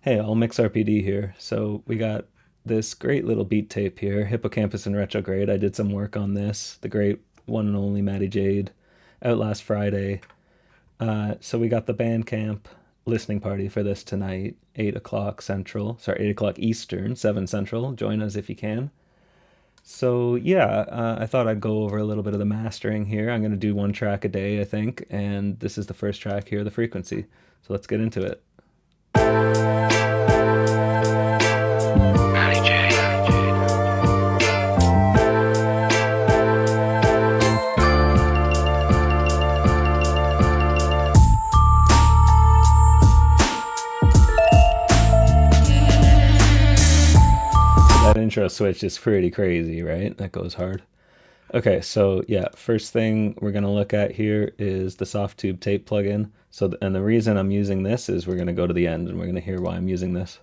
Hey, all Mix RPD here. So we got this great little beat tape here, Hippocampus and Retrograde. I did some work on this, the great one and only MADI JADE, out last Friday. So we got the Bandcamp listening party for this tonight, 8 o'clock Central, sorry, 8 o'clock Eastern, 7 Central. Join us if you can. So yeah, I thought I'd go over a little bit of the mastering here. I'm going to do one track a day, I think, and this is the first track here, the Freakuency. So let's get into it. That intro switch is pretty crazy, right? That goes hard. Okay, so yeah, first thing we're gonna look at here is the soft tube tape plugin. So, and the reason I'm using this is we're gonna go to the end and we're gonna hear why I'm using this.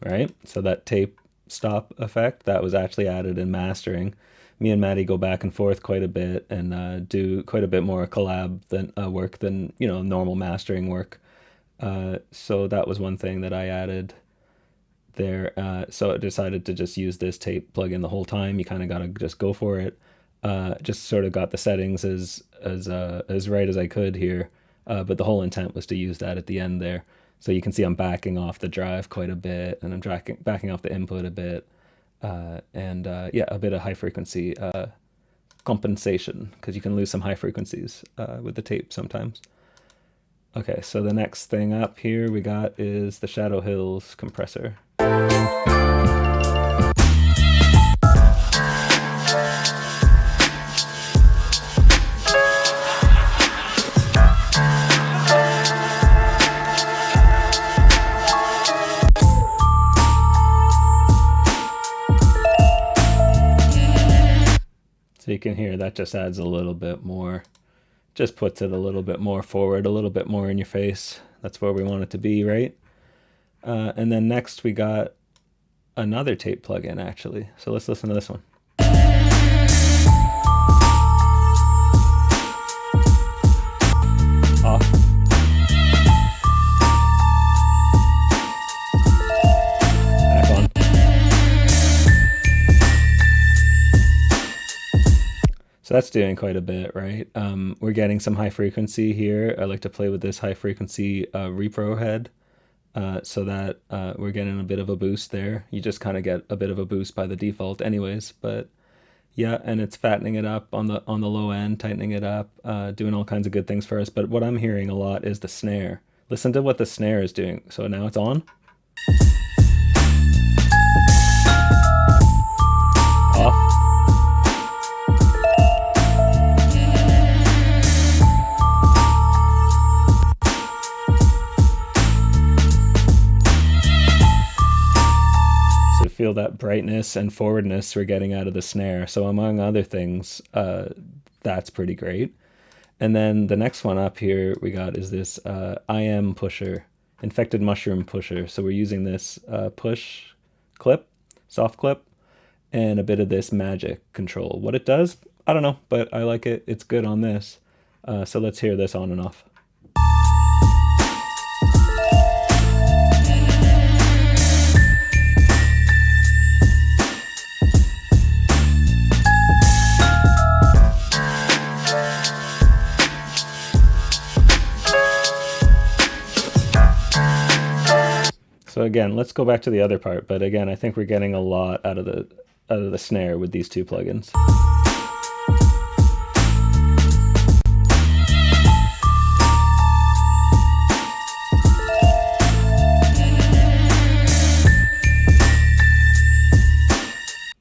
Right, so that tape stop effect, that was actually added in mastering. Me and Maddie go back and forth quite a bit and do quite a bit more collab than work than normal mastering work. So that was one thing that I added there. So I decided to just use this tape plugin the whole time. You kind of gotta just go for it. Just sort of got the settings as right as I could here, but the whole intent was to use that at the end there. So you can see I'm backing off the drive quite a bit, and I'm backing off the input a bit, and yeah, a bit of high frequency compensation, because you can lose some high frequencies with the tape sometimes. Okay, so the next thing up here we got is the Shadow Hills compressor. So you can hear that just adds a little bit more, just puts it a little bit more forward, a little bit more in your face. That's where we want it to be, right? And then next we got another tape plugin actually. So let's listen to this one. Off. Back on. So that's doing quite a bit, right? We're getting some high frequency here. I like to play with this high frequency repro head, so that we're getting a bit of a boost there. You just kind of get a bit of a boost by the default anyways, but yeah, and it's fattening it up on the low end, tightening it up, doing all kinds of good things for us. But what I'm hearing a lot is the snare. Listen to what the snare is doing. So now it's on. Off. Feel that brightness and forwardness we're getting out of the snare. So among other things, that's pretty great. And then the next one up here we got is this IM pusher, infected mushroom pusher. So we're using this push clip, soft clip, and a bit of this magic control. What it does, I don't know, but I like it. It's good on this. So let's hear this on and off. So again, let's go back to the other part, but again, I think we're getting a lot out of the snare with these two plugins.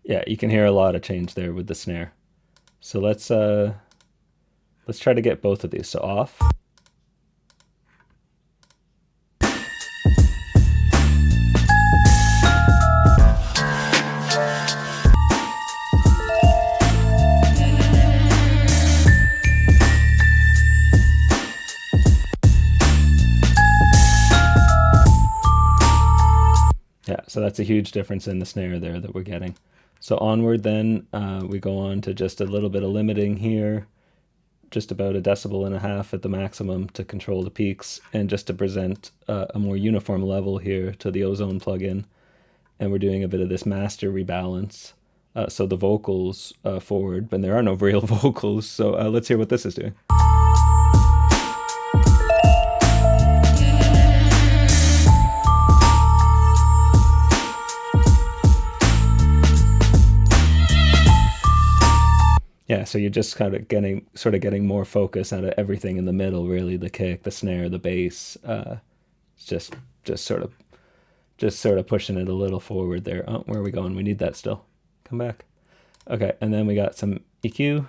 Yeah, you can hear a lot of change there with the snare. So let's try to get both of these. So off. Yeah, so that's a huge difference in the snare there that we're getting. So onward then, we go on to just a little bit of limiting here. just about a decibel and a half at the maximum to control the peaks, and just to present a more uniform level here to the ozone plugin. And we're doing a bit of this master rebalance. So the vocals forward, but there are no real vocals. So let's hear what this is doing. Yeah, so you're just kind of getting more focus out of everything in the middle, really, the kick, the snare, the bass. It's just sort of pushing it a little forward there. Oh, where are we going? We need that still. Come back. Okay, and then we got some EQ.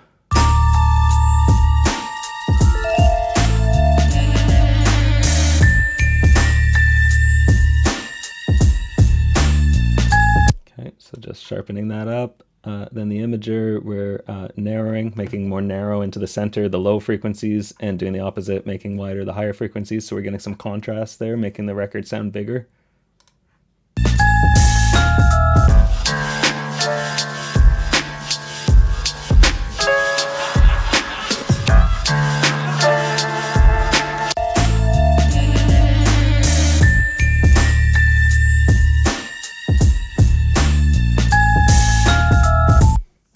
Okay, so just sharpening that up. Then the imager, we're narrowing, making more narrow into the center, the low frequencies, and doing the opposite, making wider the higher frequencies. So we're getting some contrast there, making the record sound bigger.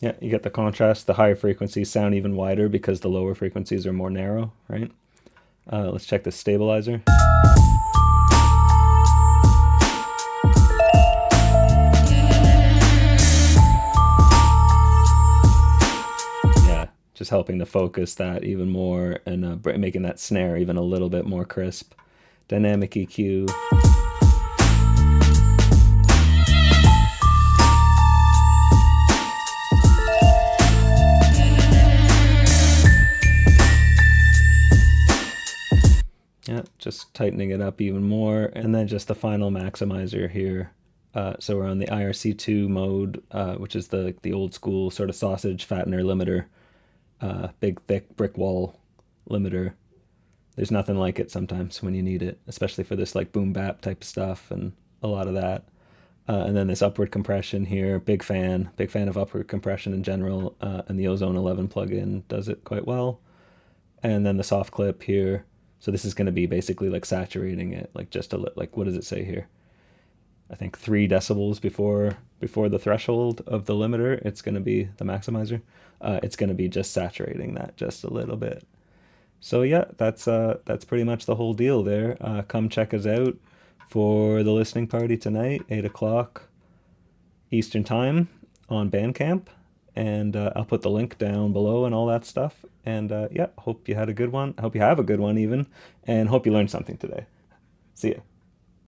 Yeah, you get the contrast. The higher frequencies sound even wider because the lower frequencies are more narrow, right? Let's check the stabilizer. Yeah, just helping to focus that even more and making that snare even a little bit more crisp. Dynamic EQ. Yeah, just tightening it up even more. And then just the final maximizer here. So we're on the IRC2 mode, which is the old school sort of sausage fattener limiter. Big, thick brick wall limiter. There's nothing like it sometimes when you need it, especially for this like boom bap type stuff and a lot of that. And then this upward compression here, big fan of upward compression in general, and the Ozone 11 plugin does it quite well. And then the soft clip here. So this is going to be basically like saturating it, like just like, what does it say here? I think 3 decibels before the threshold of the limiter, it's going to be the maximizer. It's going to be just saturating that just a little bit. So yeah, that's pretty much the whole deal there. Come check us out for the listening party tonight, 8 o'clock Eastern time on Bandcamp. And I'll put the link down below and all that stuff. And yeah, hope you had a good one. I hope you have a good one even. And hope you learned something today. See ya.